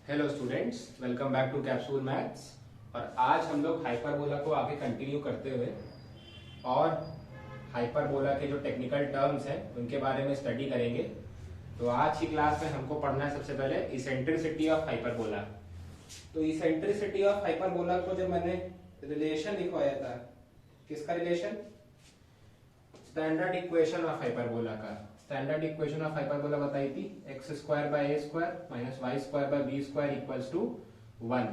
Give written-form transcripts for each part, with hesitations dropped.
Hello students, welcome back to Capsule Maths. और आज हम लोग हाइपरबोला को आगे कंटिन्यू करते हुए और हाइपरबोला के जो टेक्निकल टर्म्स हैं उनके बारे में स्टडी करेंगे। तो आज की क्लास में हमको पढ़ना है सबसे पहले इसेंट्रिसिटी ऑफ हाइपरबोला। तो इसेंट्रिसिटी ऑफ हाइपरबोला को जब मैंने रिलेशन लिखवाया था, किसका रिलेशन? स्टैंडर्ड इक्वेशन ऑफ हाइपरबोला का। स्टैंडर्ड इक्वेशन ऑफ हाइपरबोला बताई थी X square by A square minus Y square by B square equals to 1।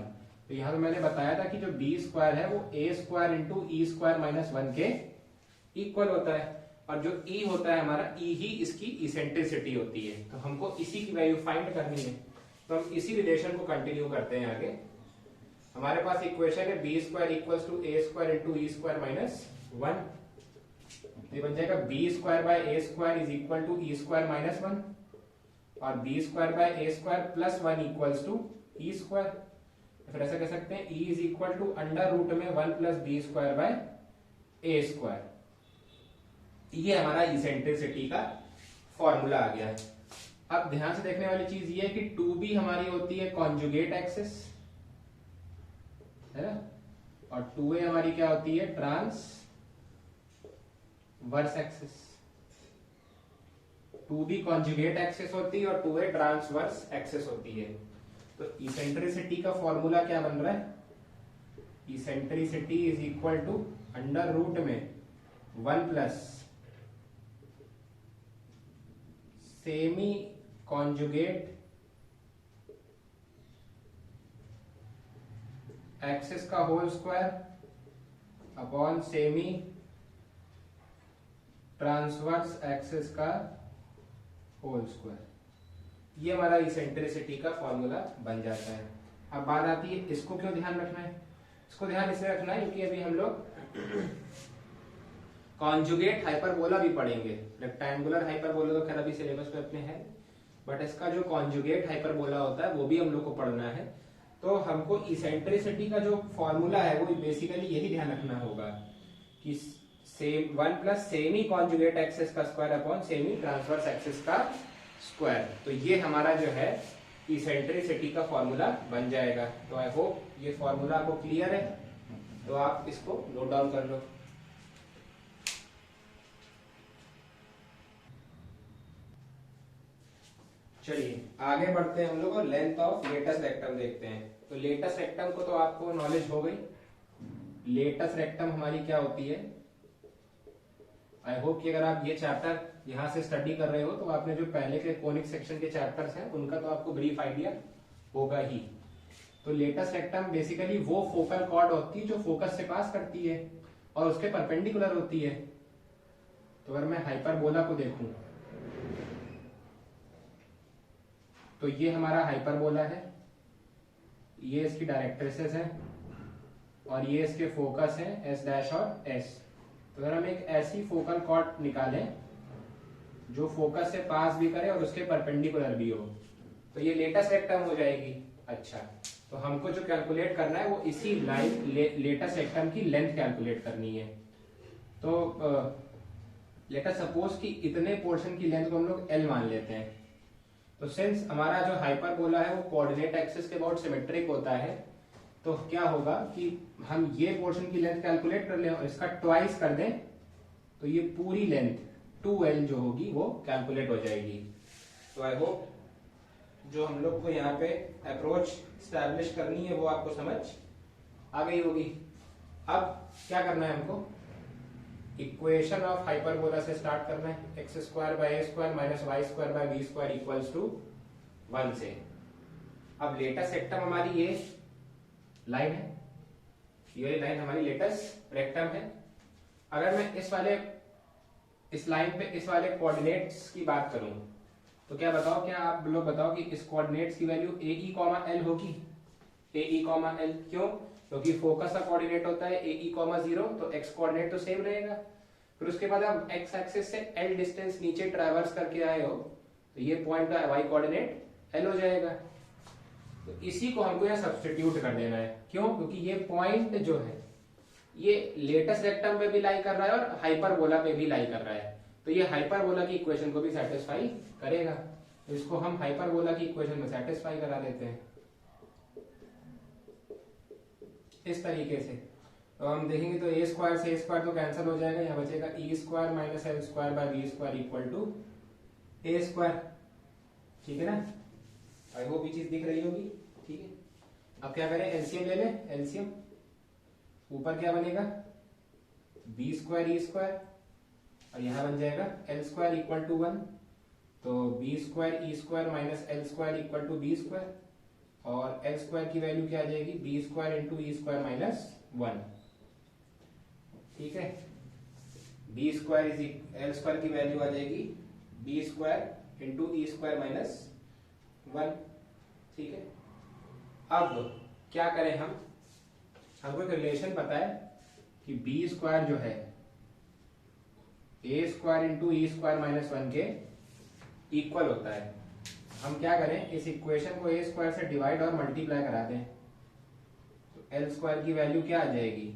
तो यहाँ पे मैंने बताया था कि जो बी स्क्वायर है वो ए स्क्वायर इंटू ई स्क्वायर माइनस 1 के इक्वल होता है, और जो ई होता है हमारा ई ही इसकी इसेंट्रिसिटी होती है। तो हमको इसी की वैल्यू फाइंड करनी है, तो हम इसी रिलेशन को कंटिन्यू करते हैं आगे। हमारे पास इक्वेशन है B square equals to A square into E square minus 1। ये बन जाएगा B square by A square is equal to E square minus 1 और B square by A square plus 1 equals to E square. फिर ऐसा कह सकते हैं E is equal to under root में 1 plus B square by A square. ये हमारा eccentricity का फॉर्मूला आ गया है। अब ध्यान से देखने वाली चीज ये है कि 2b हमारी होती है कॉन्जुगेट एक्सिस, है ना, और 2a हमारी क्या होती है? Transverse axis. 2b conjugate axis होती है और 2a ट्रांसवर्स एक्सिस होती है। तो इसेंट्रिसिटी का फॉर्मूला क्या बन रहा है? Eccentricity is equal to under root में 1 प्लस सेमी कॉन्जुगेट एक्सिस का whole square upon semi transverse axis का होल स्क्वायर। ये हमारा इसेंट्रिसिटी का फॉर्मूला बन जाता है। अब बात आती है इसको क्यों ध्यान रखना है? इसको ध्यान इसलिए रखना है क्योंकि अभी हम लोग कॉन्जुगेट हाइपरबोला भी पढ़ेंगे। रेक्टेंगुलर हाइपरबोला तो खैर अभी सिलेबस में अपने है, बट इसका जो कॉन्जुगेट हाइपरबोला होता है वो भी हम लोग को पढ़ना है। तो हमको इसेंट्रिसिटी का जो फॉर्मूला है वो बेसिकली यही ध्यान रखना होगा कि सेम 1 प्लस सेमी कॉन्जुगेट एक्सिस का square upon semi transverse axis का स्क्वायर। तो ये हमारा जो है इसेंट्रिसिटी का फॉर्मूला बन जाएगा। तो आई होप ये फॉर्मूला आपको क्लियर है, तो आप इसको नोट डाउन कर लो। चलिए आगे बढ़ते हैं हम लोग और लेंथ ऑफ लेटस रेक्टम देखते हैं। तो लेटस रेक्टम को तो आपको नॉलेज हो गई। लेटस रेक्टम हमारी क्या होती है? आई होप कि अगर आप ये चैप्टर यहां से स्टडी कर रहे हो तो आपने जो पहले के कोनिक सेक्शन के चैप्टर्स हैं उनका तो आपको ब्रीफ आइडिया होगा ही। तो लेटस रेक्टम बेसिकली वो फोकल कॉर्ड होती है जो फोकस से पास करती है और उसके परपेंडिकुलर होती है। तो अगर मैं हाइपरबोला को देखूं तो ये हमारा हाइपरबोला है, ये इसकी डायरेक्ट्रिसेस है और ये इसके फोकस है एस डैश और एस। तो अगर हम एक ऐसी फोकल कॉर्ड निकालें जो फोकस से पास भी करे और उसके परपेंडिकुलर भी हो तो ये लेटस रेक्टम हो जाएगी। अच्छा, तो हमको जो कैलकुलेट करना है वो इसी लाइन लेटस रेक्टम की लेंथ कैलकुलेट करनी है। तो लेट अस सपोज कि इतने पोर्शन की लेंथ को हम लोग एल मान लेते हैं। तो सिंस हमारा जो हाइपरबोला है वो कोऑर्डिनेट एक्सिस के अबाउट सिमेट्रिक होता है, तो क्या होगा कि हम ये पोर्शन की लेंथ कैलकुलेट कर लें और इसका ट्वाइस कर दें तो ये पूरी लेंथ 2l जो होगी वो कैलकुलेट हो जाएगी। तो आई होप जो हम लोग को यहाँ पे अप्रोच स्टैब्लिश करनी है वो आपको समझ आ गई होगी। अब क्या करना है हमको? इक्वेशन ऑफ हाइपरबोला से स्टार्ट करना है। X square by A square minus Y square by B square equals to 1 से। अब लेटस रेक्टम हमारी ये लाइन है, ये लाइन हमारी लेटस रेक्टम है। अगर मैं इस लाइन पे इस वाले कोऑर्डिनेट्स की बात करूं तो क्या बताओ, क्या आप लोग बताओ कि इस कोऑर्डिनेट्स की वैल्यू ए ई कॉमा एल होगी? ए ई कॉमा एल क्यों? क्योंकि फोकस का कोऑर्डिनेट होता है ए ई कॉमा 0, तो एक्स कोऑर्डिनेट तो सेम रहेगा। फिर उसके बाद आप एक्स एक्सिस से एल डिस्टेंस नीचे ट्रैवर्स करके आए हो तो ये पॉइंट का वाई कोऑर्डिनेट एल हो जाएगा। तो इसी को हमको यहाँ सब्स्टिट्यूट कर देना है। क्यों? क्योंकि ये पॉइंट जो है ये लेटस रेक्टम पे भी लाई कर रहा है और हाइपरबोला पे भी लाई कर रहा है। तो ये हाइपरबोला की इक्वेशन को भी सेटिस्फाई करेगा। तो इसको हम हाइपरबोला की इक्वेशन में सेटिस्फाई करा देते हैं। इस तरीके से। तो हम देखेंगे तो ए स्क्वायर से ए स्क्वायर तो कैंसिल हो जाएगा, यहाँ बचेगा E square minus L square by B square equal to A square. ठीक है ना, आई होप ये चीज दिख रही होगी। ठीक है, अब क्या करें, एलसीएम ले लें। एलसीएम ऊपर क्या बनेगा, बी स्क्वायर ई स्क्वायर, और यहां बन जाएगा एल स्क्वायर इक्वल टू 1। तो B square E square minus L square equal to B square, और एल स्क्वायर की वैल्यू क्या आ जाएगी, बी स्क्वायर इंटू ई स्क्वायर माइनस 1। ठीक है, B square is L square की वैल्यू आ जाएगी बी स्क्वायर इंटू ई स्क्वायर माइनस 1। ठीक है, अब क्या करें हम, हमको एक रिलेशन पता है कि बी स्क्वायर जो है ए स्क्वायर इंटू ई स्क्वायर माइनस 1 के इक्वल होता है। हम क्या करें, इस इक्वेशन को ए स्क्वायर से डिवाइड और मल्टीप्लाई करा दें, तो एल स्क्वायर की वैल्यू क्या आ जाएगी,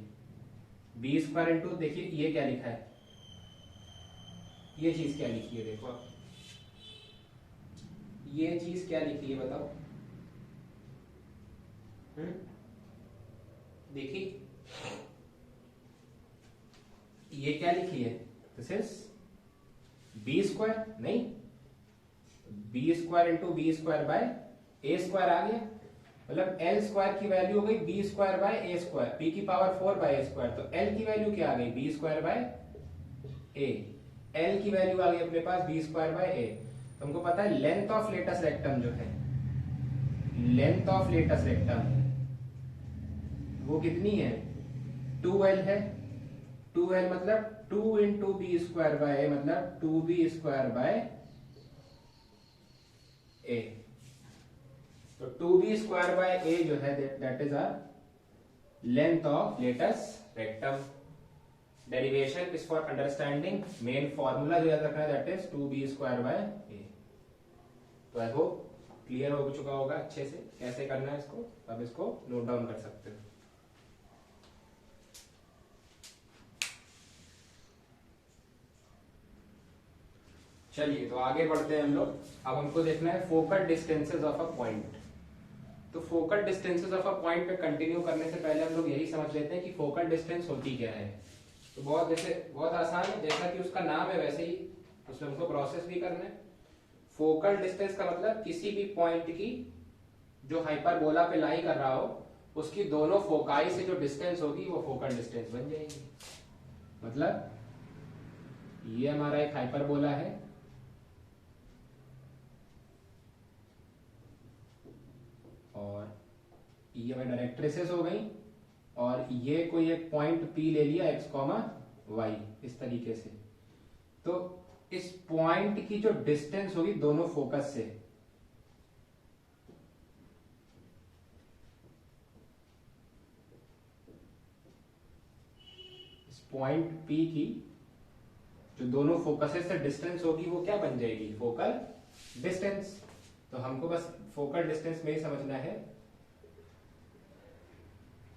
बी स्क्वायर इंटू, देखिए ये क्या लिखा है, ये चीज क्या लिखी है, देखो आप ये चीज क्या लिखी है बताओ। देखिए ये क्या लिखी है, दिस इज बी स्क्वायर, नहीं B square into B square by A square आ गया, मतलब एल स्क्वायर की वैल्यू हो गई B square by A square, P की पावर 4 बाय ए स्क्वायर, तो एल की वैल्यू क्या आ गई, B square by A, L की वैल्यू आ गई अपने पास बी स्क्वायर बाय ए। तुमको पता है लेंथ ऑफ लेटस रेक्टम जो है, लेंथ ऑफ लेटस रेक्टम वो कितनी है, 2l है। 2l मतलब 2 इंटू बी स्क्वायर बाय ए, मतलब 2b स्क्वायर बाय ए। तो 2b स्क्वायर बाय ए जो है that is our length of latus rectum. Derivation is for understanding, main formula जो याद रखना है that is 2b square by A. तो I hope clear हो चुका होगा अच्छे से कैसे करना है इसको, अब इसको नोट डाउन कर सकते हो। चलिए तो आगे बढ़ते हैं हम लोग। अब हमको देखना है focal distances of a point. तो focal distances of a point पे कंटिन्यू करने से पहले हम लोग यही समझ लेते हैं कि फोकल डिस्टेंस होती क्या है। तो बहुत आसान है, जैसा कि उसका नाम है वैसे ही उसमें हमको प्रोसेस भी करना है। फोकल डिस्टेंस का मतलब किसी भी पॉइंट की जो हाइपरबोला पे लाई कर रहा हो उसकी दोनों फोकाई से जो डिस्टेंस होगी वो फोकल डिस्टेंस बन जाएगी। मतलब ये हमारा एक हाइपरबोला है, और ये हमारी डायरेक्ट्रिसेस हो गई, और ये कोई एक पॉइंट P ले लिया x, y इस तरीके से। तो इस पॉइंट की जो डिस्टेंस होगी दोनों फोकस से, इस पॉइंट P की जो दोनों फोकसेस से डिस्टेंस होगी वो क्या बन जाएगी, फोकल डिस्टेंस। तो हमको बस फोकल डिस्टेंस में ही समझना है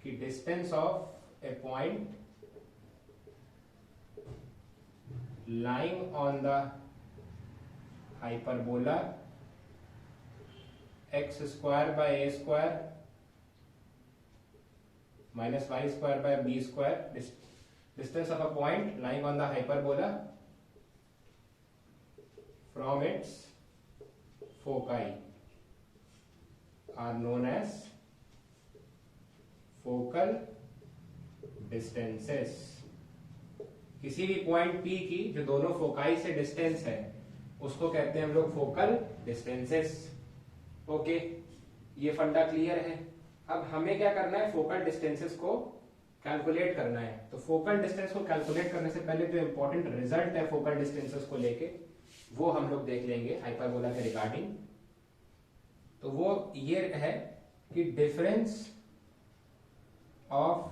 कि distance of A point lying on the hyperbola x square by a square minus y square by b square, distance of a point lying on the hyperbola from its foci are known as focal distances। किसी भी point P की जो दोनों foci से distance है उसको कहते हैं हम लोग फोकल डिस्टेंसेस। ओके, ये फंडा क्लियर है। अब हमें क्या करना है, फोकल डिस्टेंसेस को कैलकुलेट करना है। तो फोकल डिस्टेंस को कैलकुलेट करने से पहले जो इंपॉर्टेंट रिजल्ट है फोकल डिस्टेंसेस को लेके वो हम लोग देख लेंगे हाइपरबोला के रिगार्डिंग। तो वो ये है कि difference of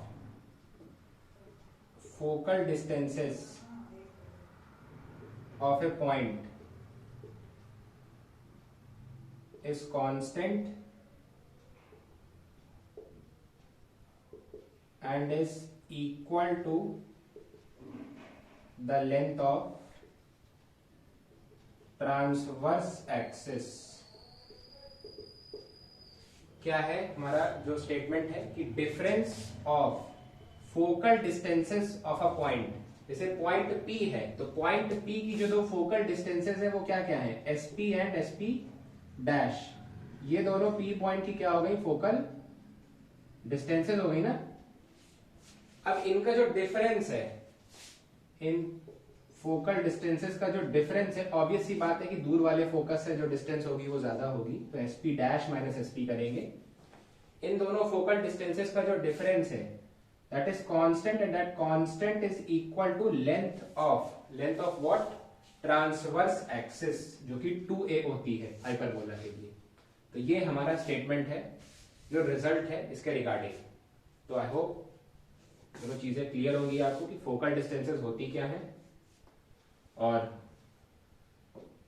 focal distances of a point is constant and is equal to the length of transverse axis क्या है हमारा जो स्टेटमेंट है कि difference of focal distances of a point, जैसे पॉइंट P है तो पॉइंट P की जो दो फोकल डिस्टेंसेस है वो क्या क्या है, SP एंड SP डैश। ये दोनों P पॉइंट की क्या हो गई, फोकल डिस्टेंसेस हो गई ना। अब इनका जो डिफरेंस है, इन फोकल डिस्टेंसेस का जो डिफरेंस है, ऑब्वियस सी बात है कि दूर वाले फोकस से जो डिस्टेंस होगी वो ज्यादा होगी, तो SP डैश माइनस SP करेंगे। इन दोनों फोकल डिस्टेंसेस का जो डिफरेंस है that is constant and that constant is equal to length of what, transverse axis, जो कि 2a होती है हाइपरबोला के लिए। तो ये हमारा स्टेटमेंट है जो रिजल्ट है इसके रिगार्डिंग। तो आई होप दोनों चीजें क्लियर होगी आपको कि फोकल डिस्टेंसेस होती क्या है और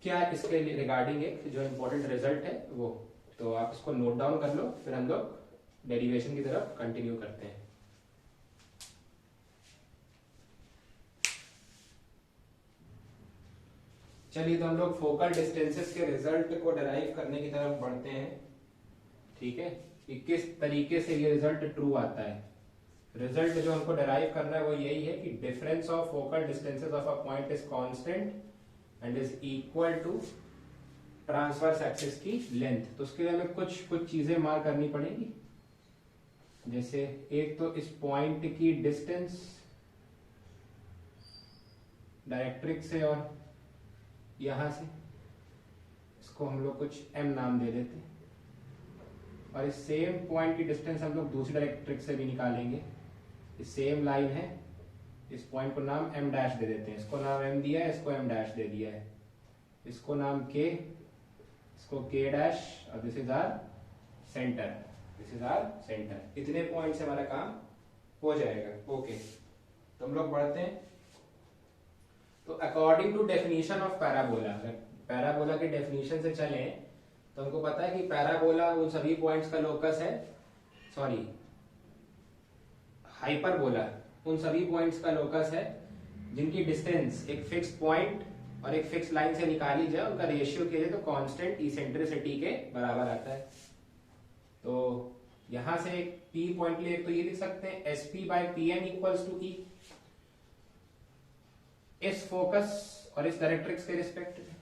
क्या इसके रिगार्डिंग एक जो इंपॉर्टेंट रिजल्ट है वो। तो आप इसको नोट डाउन कर लो, फिर हम लोग डेरिवेशन की तरफ कंटिन्यू करते हैं। चलिए तो हम लोग फोकल डिस्टेंसेस के रिजल्ट को डिराइव करने की तरफ बढ़ते हैं। ठीक है, कि किस तरीके से ये रिजल्ट ट्रू आता है। रिजल्ट जो हमको डिराइव करना है वो यही है कि difference of focal distances of a point is constant and is equal to transverse axis की लेंथ। तो उसके लिए हमें कुछ चीजें मार्क करनी पड़ेगी। जैसे एक तो इस पॉइंट की डिस्टेंस डायरेक्ट्रिक्स से और यहां से, इसको हम लोग कुछ m नाम दे देते हैं, और इस सेम पॉइंट की डिस्टेंस हम लोग दूसरी डायरेक्ट्रिक्स से भी निकालेंगे। इस सेम लाइन है, इस पॉइंट को नाम m डैश दे देते हैं। इसको नाम m दिया है, इसको m डैश दे दिया है, इसको नाम k, इसको k डैश, और this is our centre, this is our centre. इतने पॉइंट से हमारा काम हो जाएगा। ओके, तो हम लोग बढ़ते हैं। तो according to definition of parabola, अगर पैराबोला के डेफिनेशन से चले तो हमको पता है कि पैराबोला उन सभी पॉइंट्स का लोकस है, सॉरी हाइपरबोला उन सभी पॉइंट्स का लोकस है जिनकी डिस्टेंस एक फिक्स पॉइंट और एक फिक्स लाइन से निकाली जाए, उनका रेशियो किया जाए तो कांस्टेंट इसेंट्रिसिटी के बराबर आता है। तो यहां से एक P पॉइंट लिए तो ये लिख सकते हैं SP by PM equals to E, इस फोकस और इस डायरेक्ट्रिक्स के रिस्पेक्ट में।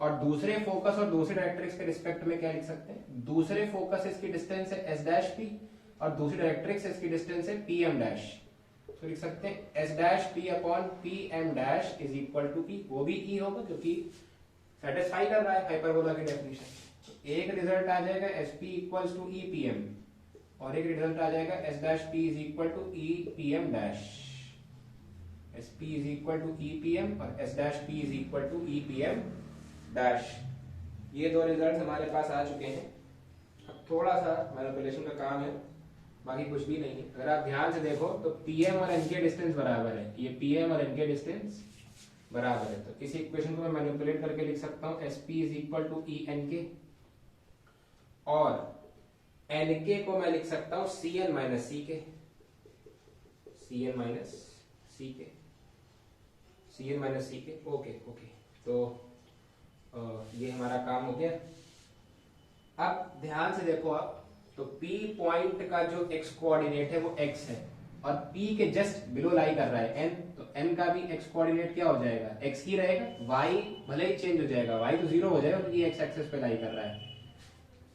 और दूसरे फोकस और दूसरे डायरेक्ट्रिक्स के रिस्पेक्ट में क्या लिख सकते हैं, दूसरे फोकस इसकी डिस्टेंस है S डैश P और दूसरी डायरेक्ट्रिक्स इसकी डिस्टेंस है PM डैश। तो लिख सकते हैं S dash P upon PM dash is equal to E। वो भी E होगा क्योंकि सेटिस्फाई कर रहा है हाइपरबोला की डेफिनेशन। एक रिजल्ट आ जाएगा SP equals to E PM और एक रिजल्ट आ जाएगा S dash P is equal to E PM dash. SP is equal to EPM और S dash P is equal to EPM dash। ये दो रिजल्ट हमारे पास आ चुके हैं। अब थोड़ा सा मैनिपुलेशन का काम है, बाकी कुछ भी नहीं है। अगर आप ध्यान से देखो तो PM और N के डिस्टेंस बराबर है, ये PM और N के डिस्टेंस बराबर है। तो इस इक्वेशन को मैं मैनिपुलेट करके लिख सकता हूँ SP is equal to ENK और NK को मैं लिख सकता हूँ CN minus CK, CN minus CK, CN minus CK। Okay okay, तो ये हमारा काम हो गया। अब ध्यान से देखो आप, तो P पॉइंट का जो x कोऑर्डिनेट है वो x है और P के जस्ट बिलो लाई कर रहा है N, तो N का भी x कोऑर्डिनेट क्या हो जाएगा, x ही रहेगा। y भले ही चेंज हो जाएगा, y तो 0 हो जाएगा क्योंकि x एक्सिस पे लाई कर रहा है।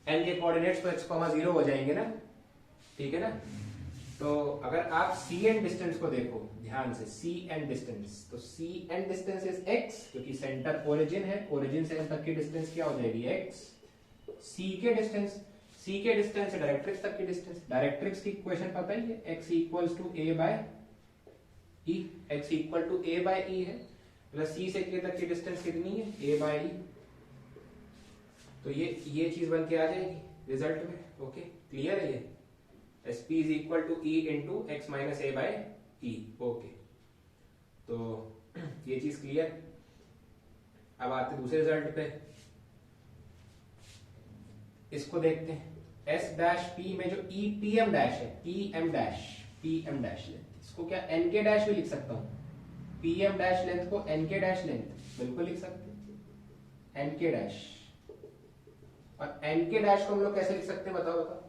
N के कोऑर्डिनेट्स तो x, 0 हो जाएंगे ना, ठीक है ना। तो अगर आप CN डिस्टेंस को देखो ध्यान से, CN डिस्टेंस, तो CN डिस्टेंस इज x क्योंकि सेंटर ओरिजिन है, ओरिजिन से N तक की डिस्टेंस क्या हो जाएगी x। C के डिस्टेंस डायरेक्ट्रिक्स तक की डिस्टेंस, डायरेक्ट्रिक्स की इक्वेशन पता ही है, x equals to a by e, x equal to a by e है, प्लस C से k तक की डिस्टेंस कितनी है, a बाय e। तो ये चीज बन के आ जाएगी रिजल्ट में। ओके, क्लियर है ये। SP is equal to E into x minus a by E। Okay, तो ये चीज क्लियर। अब आते दूसरे रिजल्ट पे, इसको देखते हैं। S डैश P में जो EPM डैश है, PM डैश लेंथ, इसको क्या NK डैश भी लिख सकता हूँ। PM डैश लेंथ को NK डैश लेंथ बिल्कुल लिख सकते हैं, NK डैश। और एन के डैश को हम लोग कैसे लिख सकते हैं बताओ बताओ?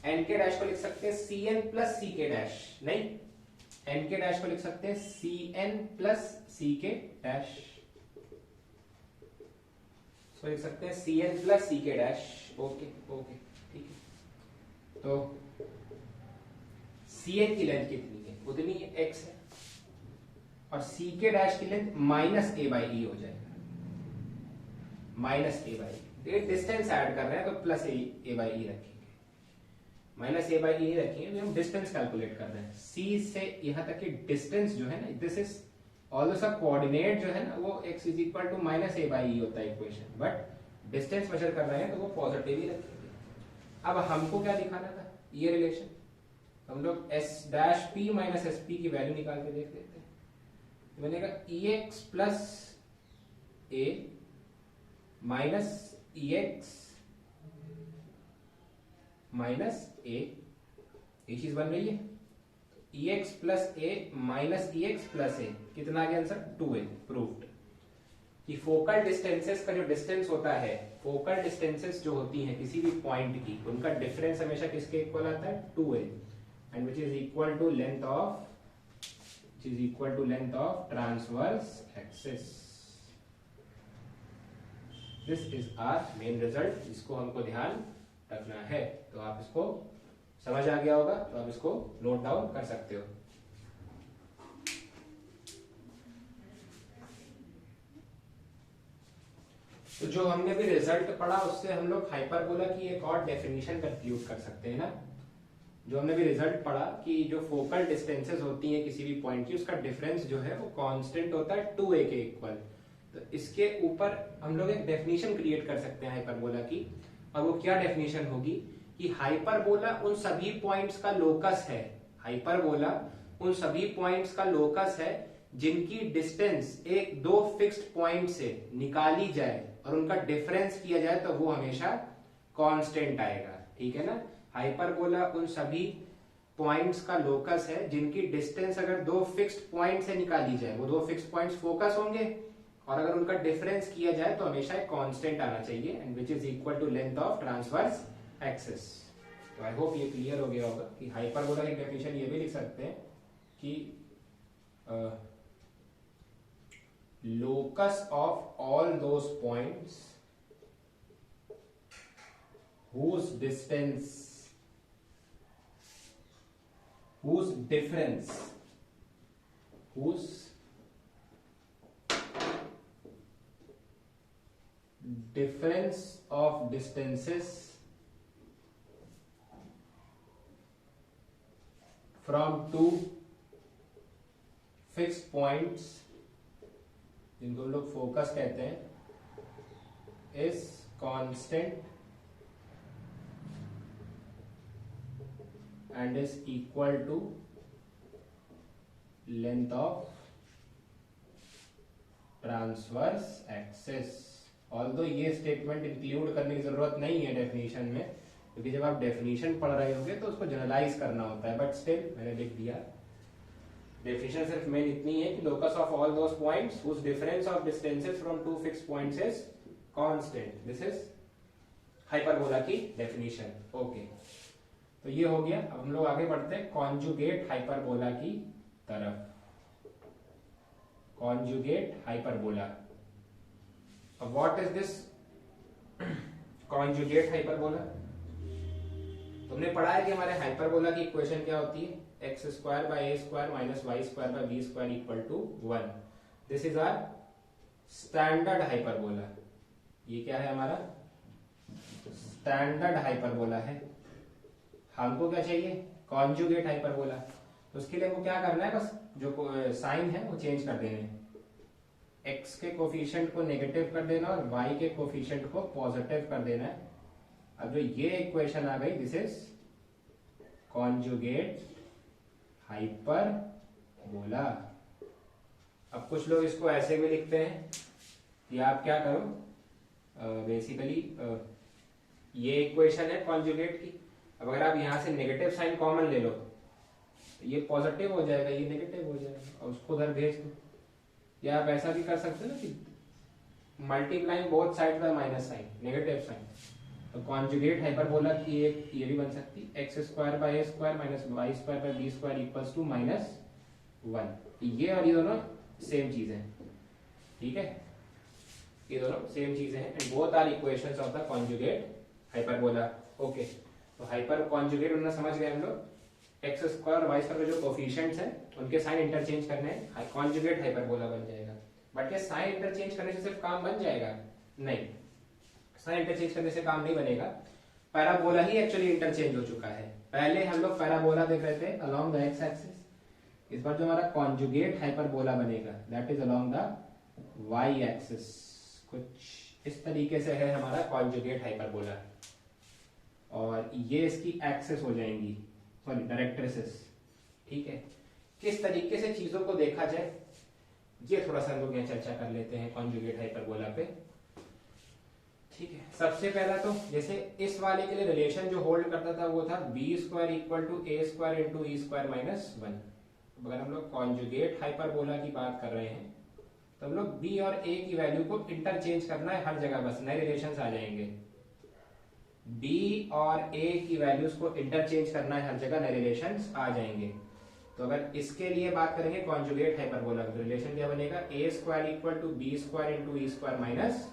एन के डैश को लिख सकते हैं सी एन प्लस सी के डैश, नहीं, एन के डैश को लिख सकते हैं सी एन प्लस सी के डैश, इसको लिख सकते हैं सी एन प्लस सी के डैश। ओके ओके ठीक है। तो सी एन की लेंथ कितनी है? उतनी एक्स है, और सी के डैश की लेंथ माइनस ए बाई ई हो जाएगा, minus A by, distance add कर रहे हैं तो प्लस ए बाई ई रखेंगे, माइनस ए बाई ई रखेंगे, हम डिस्टेंस कैलकुलेट कर रहे हैं। सी से यहां तक की डिस्टेंस जो है ना, दिस इज ऑल्सो सब कोऑर्डिनेट जो है ना वो x is equal to minus A by E होता है इक्वेशन, बट डिस्टेंस मेजर कर रहे हैं तो वो पॉजिटिव ही रखेंगे। अब हमको क्या दिखाना था? ये रिलेशन, हम लोग S dash P minus S P की वैल्यू निकाल के देख लेते हैं। तो बनेगा ई एक्स प्लस ए माइनस ई एक्स माइनस ए, ये चीज बन रही है ई एक्स प्लस ए माइनस ई एक्स प्लस ए, कितना आ गया आंसर? 2a। प्रूव्ड कि फोकल डिस्टेंसेस का जो डिस्टेंस होता है, फोकल डिस्टेंसेस जो होती हैं किसी भी पॉइंट की, उनका डिफरेंस हमेशा किसके इक्वल आता है? 2a, and which is equal to length of, which is equal to length of transverse axis. This is our main result, जिसको हमको ध्यान रखना है। तो आप इसको समझ आ गया होगा, तो आप इसको नोट डाउन कर सकते हो। तो जो हमने भी रिजल्ट पढ़ा उससे हम लोग हाइपरबोला की एक और डेफिनेशन कंक्लूड कर सकते हैं ना। जो हमने भी रिजल्ट पढ़ा कि जो फोकल डिस्टेंसेस होती हैं किसी भी पॉइंट की, उसका डिफरेंस जो है वो कांस्टेंट होता है 2a के इक्वल। तो इसके ऊपर हम लोग एक डेफिनेशन क्रिएट कर सकते हैं हाइपरबोला की, और वो क्या डेफिनेशन होगी कि हाइपरबोला उन सभी पॉइंट्स का लोकस है, हाइपरबोला उन सभी पॉइंट्स का लोकस है जिनकी डिस्टेंस एक दो फिक्स्ड पॉइंट से निकाली जाए और उनका डिफरेंस किया जाए तो वो हमेशा कांस्टेंट आएगा। ठीक है ना? हाइपरबोला उन सभी पॉइंट्स का लोकस है जिनकी डिस्टेंस अगर दो फिक्स्ड पॉइंट से निकाली जाए, वो दो फिक्स्ड पॉइंट्स फोकस होंगे, और अगर उनका डिफरेंस किया जाए तो हमेशा एक कांस्टेंट आना चाहिए, and which is equal to length of transverse axis. तो आई होप ये क्लियर हो गया होगा कि हाइपरबोला की डेफिनेशन ये भी लिख सकते हैं कि locus of all those points whose distance, whose difference, whose difference of distances from two fixed points, जिनको हम लोग फोकस कहते हैं, is constant and is equal to length of transverse axis। Although ये स्टेटमेंट इंक्लूड करने की जरूरत नहीं है डेफिनेशन में, क्योंकि जब आप डेफिनेशन पढ़ रहे होंगे तो उसको जनरलाइज करना होता है, बट स्टिल मैंने लिख दिया। डेफिनेशन सिर्फ मेन इतनी है कि locus of all those points whose difference of distances from two fixed points is constant। This is hyperbola की डेफिनेशन। ओके, तो ये हो गया। अब हम लोग आगे बढ़ते हैं कॉन्जुगेट हाइपरबोला की तरफ। कॉन्जुगेट हाइपरबोला, अब what is this conjugate hyperbola? तुमने पढ़ा है कि हमारे हाइपरबोला की इक्वेशन क्या होती है? X square by A square minus Y square by B square equal to 1। This is our standard hyperbola. ये क्या है? हमारा स्टैंडर्ड हाइपरबोला है। हमको क्या चाहिए? Conjugate hyperbola. तो उसके लिए हमको क्या करना है? बस जो साइन है वो चेंज कर देने हैं, एक्स के कोफिशिएंट को नेगेटिव कर देना और वाई के कोफिशिएंट को पॉजिटिव कर देना है। अब जो ये इक्वेशन आ गई, दिस इज कॉन्जुगेट हाइपरबोला। अब कुछ लोग इसको ऐसे भी लिखते हैं कि आप क्या करो, बेसिकली ये इक्वेशन है कॉन्जुगेट की। अब अगर आप यहां से नेगेटिव साइन कॉमन ले लो तो ये पॉजिटिव हो जाएगा, ये नेगेटिव हो जाएगा, और उसको उधर भेज दो। या आप ऐसा भी कर सकते हो ना कि multiplying both side by minus sign, negative sign. तो कॉन्जुगेट हाइपरबोला की एक ये भी बन सकती है x square by A square minus Y square by B square equals to -1। ये और ये दोनों सेम चीज है, ठीक है, ये दोनों सेम चीजें हैं and both are equations of the conjugate hyperbola. Okay, तो हाइपर कॉन्जुगेट उन्होंने समझ गए हम लोग, एक्स स्क्वायर और वाई स्क्वायर के जो कोफिशिएंट्स हैं उनके साइन इंटरचेंज करने हैं, कॉन्जुगेट हाइपरबोला बन जाएगा। बट क्या साइन इंटरचेंज करने से सिर्फ काम बन जाएगा? नहीं, साइन इंटरचेंज करने से काम नहीं बनेगा। पैराबोला ही एक्चुअली इंटरचेंज हो चुका है। पहले हम लोग पैराबोला देख रहे थे अलोंग द एक्स एक्सिस, इस बार जो हमारा कॉन्जुगेट हाइपरबोला बनेगा that is along the y axis. कुछ इस तरीके से है हमारा कॉन्जुगेट हाइपरबोला, और ये इसकी एक्सिस हो जाएंगी, सॉरी डायरेक्ट्रिसेस, ठीक है। किस तरीके से चीजों को देखा जाए ये थोड़ा सा हम लोग यहाँ चर्चा कर लेते हैं कॉन्जुगेट हाइपरबोला पे, ठीक है। सबसे पहला तो जैसे इस वाले के लिए रिलेशन जो होल्ड करता था वो था b square equal to A square into E square minus 1। अगर हम लोग कॉन्जुगेट हाइपरबोला की बात कर रहे हैं तो हम लोग बी और ए की वैल्यू को इंटरचेंज करना है हर जगह, बस नए रिलेशंस आ जाएंगे। बी और ए की वैल्यूज को इंटरचेंज करना है हर जगह, नए रिलेशंस आ जाएंगे। तो अगर इसके लिए बात करेंगे कॉन्जुगेट हाइपरबोला तो रिलेशन क्या बनेगा, A square equal to B square into E square minus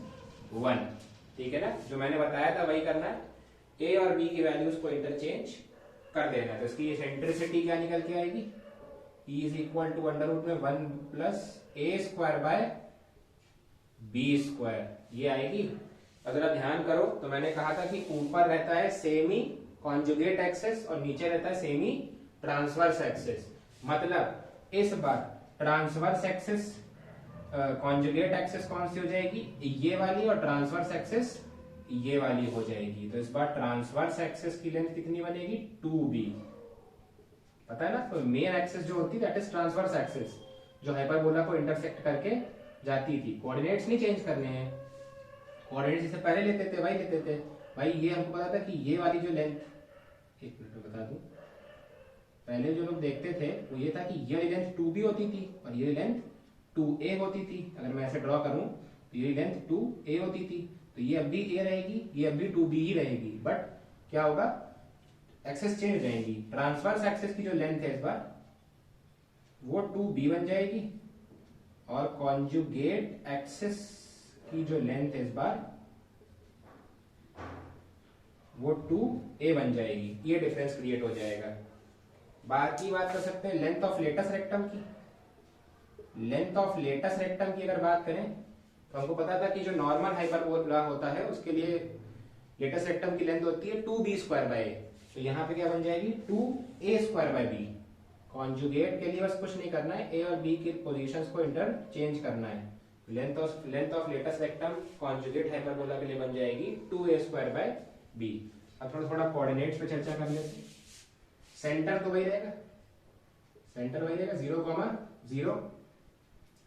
1, ठीक है ना। जो मैंने बताया था वही करना है, ए और बी की वैल्यूज को इंटरचेंज कर देना है। तो इसकी सेंट्रिसिटी क्या निकल के आएगी, e is equal to under root में 1 plus a square by B square, ये आएगी। अगर आप ध्यान करो तो मैंने कहा था कि ऊपर रहता है सेमी कॉन्जुगेट एक्सिस और नीचे रहता है सेमी ट्रांसवर्स एक्सिस। मतलब इस बार ट्रांसवर्स एक्सिस कॉन्जुगेट एक्सिस कौन सी हो जाएगी, ये वाली, और ट्रांसवर्स एक्सिस ये वाली हो जाएगी। तो इस बार ट्रांसवर्स एक्सिस की लेंथ कितनी बनेगी, 2b, पता है ना। तो मेन एक्सिस जो होती है दैट इज ट्रांसवर्स एक्सिस, जो हाइपरबोला को इंटरसेक्ट करके जाती थी। कोऑर्डिनेट्स नहीं चेंज करने हैं, कोऑर्डिनेट्स जैसे पहले लेते थे वही लेते थे भाई। ये हमको पता था कि ये वाली जो लेंथ, एक मिनट में बता दूं, पहले जो लोग देखते थे वो ये था कि ये लेंथ 2b होती थी और ये लेंथ 2a होती थी। अगर मैं ऐसे ड्रॉ करूं तो ये लेंथ 2a होती थी, तो ये अब भी a रहेगी, ये अब भी 2b ही रहेगी। बट क्या होगा, एक्सेस चेंज हो जाएंगी। ट्रांसवर्स एक्सेस की जो लेंथ है इस बार वो 2b बन जाएगी, और कॉन्जुगेट एक्सेस की जो लेंथ है इस बार वो 2a बन जाएगी। ये डिफरेंस क्रिएट हो जाएगा। बाकी बात कर सकते हैं लेंथ ऑफ लेटस रेक्टम की। लेंथ ऑफ लेटस रेक्टम की अगर बात करें तो हमको पता था कि जो नॉर्मल हाइपरबोला होता है उसके लिए लेटस रेक्टम की लेंथ होती है 2b स्क्वायर बाय ए। तो यहाँ पे क्या बन जाएगी, 2a square by B. Conjugate के लिए बस कुछ नहीं करना है, ए और बी की पोजीशंस को इंटरचेंज करना है। Length of latus rectum conjugate hyperbola के लिए बन जाएगी 2a स्क्वायर बाय बी। अब थोड़ा कोऑर्डिनेट्स पे चर्चा कर लेते हैं। सेंटर तो वही रहेगा, सेंटर वही रहेगा 0,0,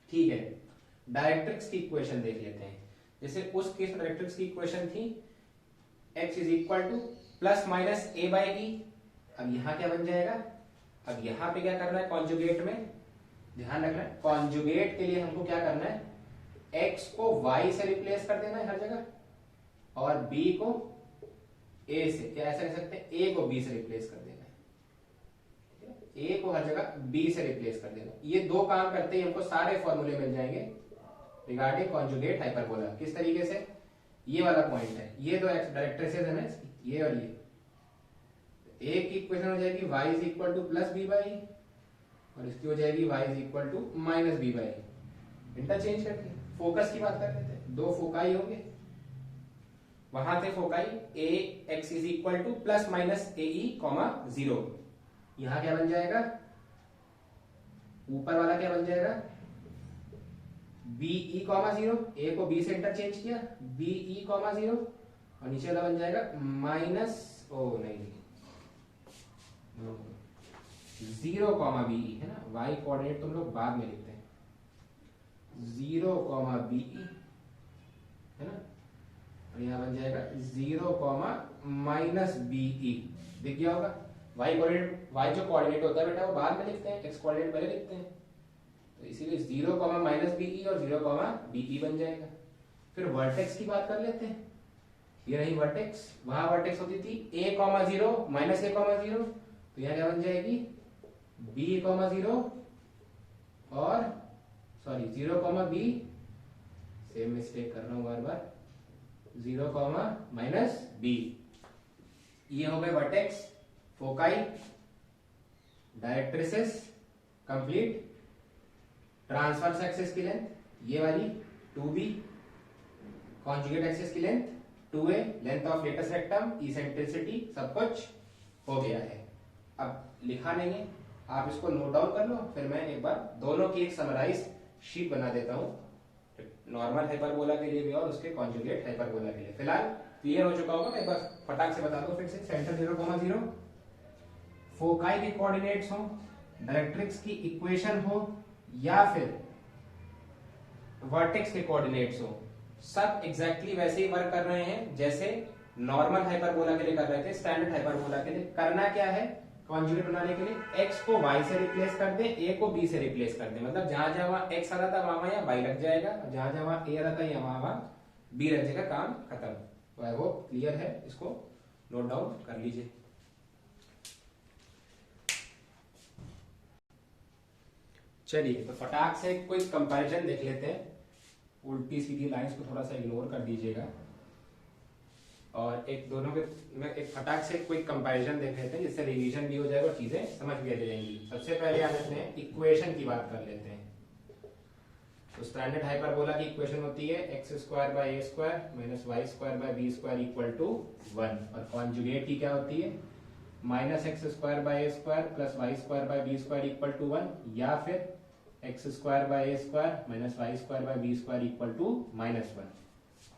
ठीक है। डायरेक्ट्रिक्स की इक्वेशन देख लेते हैं। जैसे उस केस में डायरेक्ट्रिक्स की इक्वेशन थी x is equal to plus minus a by b. अब यहां क्या बन जाएगा, अब यहां पे क्या करना है, कॉन्जुगेट में ध्यान रखना है, कॉन्जुगेट के लिए हमको क्या करना है, x को y से रिप्लेस कर देना है हर जगह, और b को a से, क्या ऐसा कह सकते हैं, a को b से रिप्लेस कर देना है, a को हर जगह b से रिप्लेस कर देना। ये दो काम करते ही हमको सारे फॉर्मूले मिल जाएंगे रिगार्डिंग कॉन्जुगेट हाइपरबोला। किस तरीके से, ये वाला पॉइंट है, ये दो डायरेक्ट्रिसेस है ना इसकी, ये और ये। a की इक्वेशन हो जाएगी y is equal to plus b by, और इसकी हो जाएगी y is equal to minus b by. Interchange करके फोकस की बात कर लेते हैं। दो फोकाई होंगे, वहां थे foci a x is equal to plus minus A E comma 0। यहां क्या बन जाएगा, ऊपर वाला क्या बन जाएगा, बी ई कॉमा 0, ए को बी से इंटरचेंज किया, बी ई कॉमा 0, और नीचे वाला बन जाएगा माइनस, ओ नहीं, 0 कॉमा बी ई है ना, वाई कोऑर्डिनेट तुम लोग बाद में लिखते हैं, 0 कॉमा बी ई है ना, और यहां बन जाएगा 0 कॉमा माइनस बी ई। दिख गया होगा, वाई कोऑर्डिनेट, वाई जो कोऑर्डिनेट होता है बेटा वो बाद में लिखते हैं, एक्स कोऑर्डिनेट पहले लिखते हैं। तो इसीलिए 0 कॉमा माइनस बी ई और 0 कॉमा बी ई बन जाएगा। फिर वर्टेक्स की बात कर लेते हैं। ये रही वर्टेक्स, वहां वर्टेक्स होती थी a comma 0 minus a comma 0, तो यहाँ क्या बन जाएगी b कॉमा 0 और sorry 0 comma b, same mistake कर रहा हूं बार बार, 0 कॉमा माइनस b। ये हो गए vertex, foci, directrices complete. Transverse axis की लेंथ ये वाली 2b, कॉन्जुगेट एक्सिस की length 2a, length of latus rectum, eccentricity, सब कुछ हो गया है। अब लिखा नहीं है, आप इसको नोट डाउन कर लो, फिर मैं एक बार दोनों की एक समराइज शीट बना देता हूं, नॉर्मल हाइपरबोला के लिए भी और उसके कॉन्जुगेट हाइपरबोला के लिए। फिलहाल क्लियर हो चुका होगा, एक बार फटाक से बता दो फिर से। सेंटर 0,0, फोकाई के कोऑर्डिनेट्स हो, डायरेक्ट्रिक्स की इक्वेशन हो, या फिर वर्टेक्स के कोऑर्डिनेट्स हो, सब एग्जैक्टली वैसे ही वर्क कर रहे हैं जैसे नॉर्मल हाइपरबोला के लिए कर रहे थे। स्टैंडर्ड हाइपरबोला के लिए करना क्या है, कॉन्जुगेट बनाने के लिए x को y से रिप्लेस कर दे, a को b से रिप्लेस कर दे, मतलब जहां जहां वहां x आ रहा था वहां यहाँ y लग जाएगा, और जहां जहां वहां a आ रहा था यहाँ वहां b लग जाएगा, काम खत्म। तो आई होप क्लियर है, इसको नोट डाउन कर लीजिए। चलिए तो फटाक से कोई कंपैरिजन देख लेते हैं, उल्टी सीधी लाइंस को थोड़ा सा इग्नोर कर दीजिएगा, और एक दोनों के में एक फटाक से कोई कंपैरिजन देख लेते हैं, जिससे रिवीजन भी हो जाएगा और चीजें समझ भी आ जाएंगी। सबसे पहले आ जाते हैं इक्वेशन की बात कर लेते हैं। तो स्टैंडर्ड हाइपरबोला की इक्वेशन होती है x square by A square minus Y square by B square equal to 1, और कॉन्जुगेट की क्या होती है minus x square by A square plus y square by B square equal to 1, या फिर x square by A square minus Y square by B square equal to -1।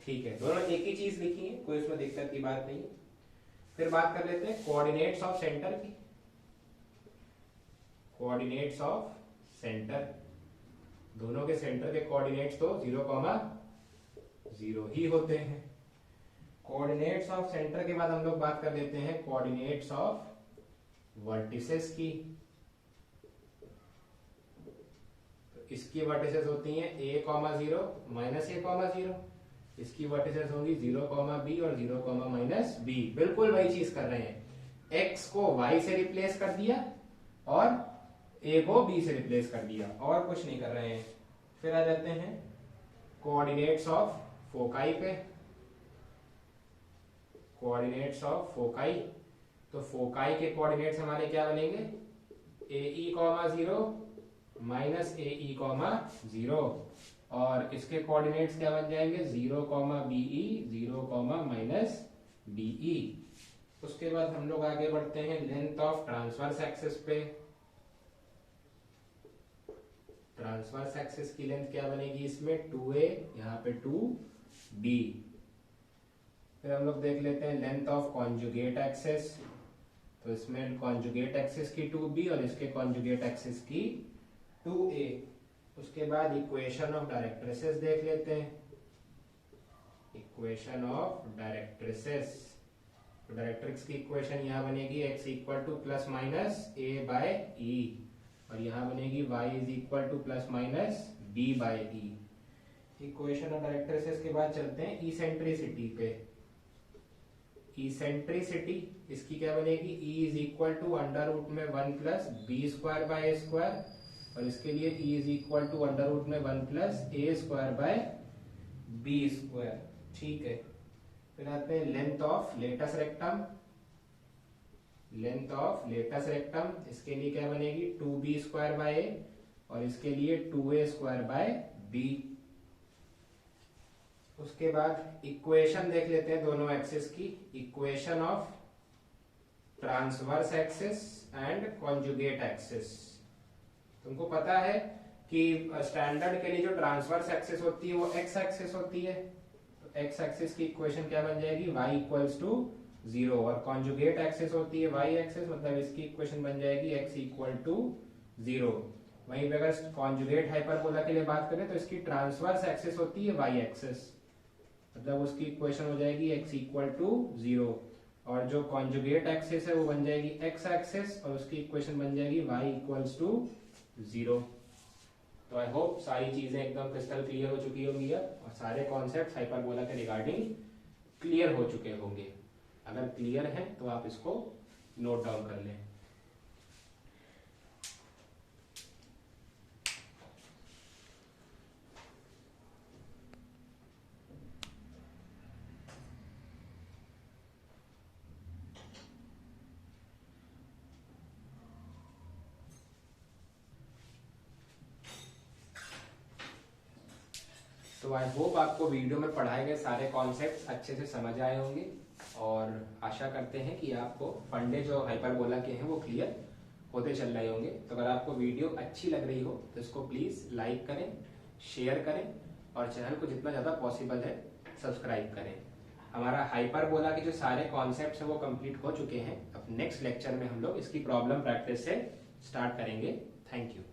ठीक है, दोनों एक ही चीज लिखी है, कोई उसमें दिक्कत की बात नहीं। फिर बात कर लेते हैं कोऑर्डिनेट्स ऑफ सेंटर की। कोऑर्डिनेट्स ऑफ सेंटर, दोनों के सेंटर के कोऑर्डिनेट्स तो 0,0 ही होते हैं। कोऑर्डिनेट्स ऑफ सेंटर के बाद हम लोग बात कर लेते हैं कोऑर्डिनेट्स ऑफ वर्टिसेस की। तो इसकी वर्टिसेस होती हैं a,0 माइनस a,0, इसकी वर्टिसेस होंगी 0,b और 0,-b। बिल्कुल वही चीज कर रहे हैं, x को y से रिप्लेस कर दिया और a को b से रिप्लेस कर दिया, और कुछ नहीं कर रहे हैं। फिर आ जाते हैं कोऑर्डिनेट्स ऑफ फोकाई पे। कोऑर्डिनेट्स ऑफ फोकाई, तो फोकाई के कोऑर्डिनेट्स हमारे क्या बनेंगे ae,0 माइनस ae,0, और इसके कोऑर्डिनेट्स क्या बन जाएंगे 0,be 0,-be। उसके बाद हम लोग आगे बढ़ते हैं लेंथ ऑफ ट्रांसवर्स एक्सिस पे। ट्रांसवर्स एक्सिस की लेंथ क्या बनेगी इसमें 2a, यहाँ पे 2b। फिर हम लोग देख लेते हैं लेंथ ऑफ कॉन्जुगेट एक्सिस, तो इसमें कॉन्जुगेट एक्सिस की 2b और इसके कॉन्जुगेट एक्सिस की 2a। उसके बाद इक्वेशन ऑफ डायरेक्ट्रिसेस देख लेते हैं। इक्वेशन ऑफ डायरेक्ट्रिसेस, तो डायरेक्ट्रिक्स की इक्वेशन यहाँ बनेगी x equal to plus minus a by e, और यहाँ बनेगी y is equal to plus minus b by e। Equation of directrices के बाद चलते हैं इसेंट्रिसिटी पे। इसेंट्रिसिटी इसकी क्या बनेगी e is equal to under root में 1 plus B square by A square, और इसके लिए e is equal to under root में 1 plus a square by B square. ठीक है, फिर आते हैं length of latus rectum. Length of latus rectum, इसके लिए क्या बनेगी 2b स्क्वायर बाय ए, और इसके लिए 2a स्क्वायर बाय बी। उसके बाद इक्वेशन देख लेते हैं दोनों एक्सिस की। Equation of transverse axis and conjugate axis. तुमको पता है कि स्टैंडर्ड के लिए जो ट्रांसवर्स एक्सिस होती है वो एक्स एक्सिस होती है, तो एक्स एक्सिस की इक्वेशन क्या बन जाएगी y इक्वल्स टू 0, और कॉन्जुगेट एक्सिस होती है y एक्सिस, मतलब इसकी इक्वेशन बन जाएगी x इक्वल टू 0। वहीं पे अगर कॉन्जुगेट हाइपरबोला के लिए बात करें तो इसकी ट्रांसवर्स एक्सिस होती है y एक्सिस, मतलब उसकी इक्वेशन हो जाएगी x इक्वल टू 0, और जो कॉन्जुगेट एक्सिस है वो बन जाएगी x एक्सिस, और उसकी इक्वेशन बन जाएगी y इक्वल्स टू 0। तो आई होप सारी चीजें एकदम क्रिस्टल क्लियर हो चुकी होंगी अब, और सारे कॉन्सेप्ट्स हाइपरबोला के रिगार्डिंग क्लियर हो चुके होंगे। अगर क्लियर है तो आप इसको नोट डाउन कर लें। तो आई होप आपको वीडियो में पढ़ाए गए सारे कॉन्सेप्ट्स अच्छे से समझ आए होंगे और आशा करते हैं कि आपको फंडे जो हाइपरबोला के हैं वो क्लियर होते चल रहे होंगे। तो अगर आपको वीडियो अच्छी लग रही हो तो इसको प्लीज़ लाइक करें, शेयर करें और चैनल को जितना ज़्यादा पॉसिबल है सब्सक्राइब करें। हमारा हाइपरबोला के जो सारे कॉन्सेप्ट्स हैं वो कंप्लीट हो चुके हैं। अब नेक्स्ट लेक्चर में हम लोग इसकी प्रॉब्लम प्रैक्टिस से स्टार्ट करेंगे। Thank you.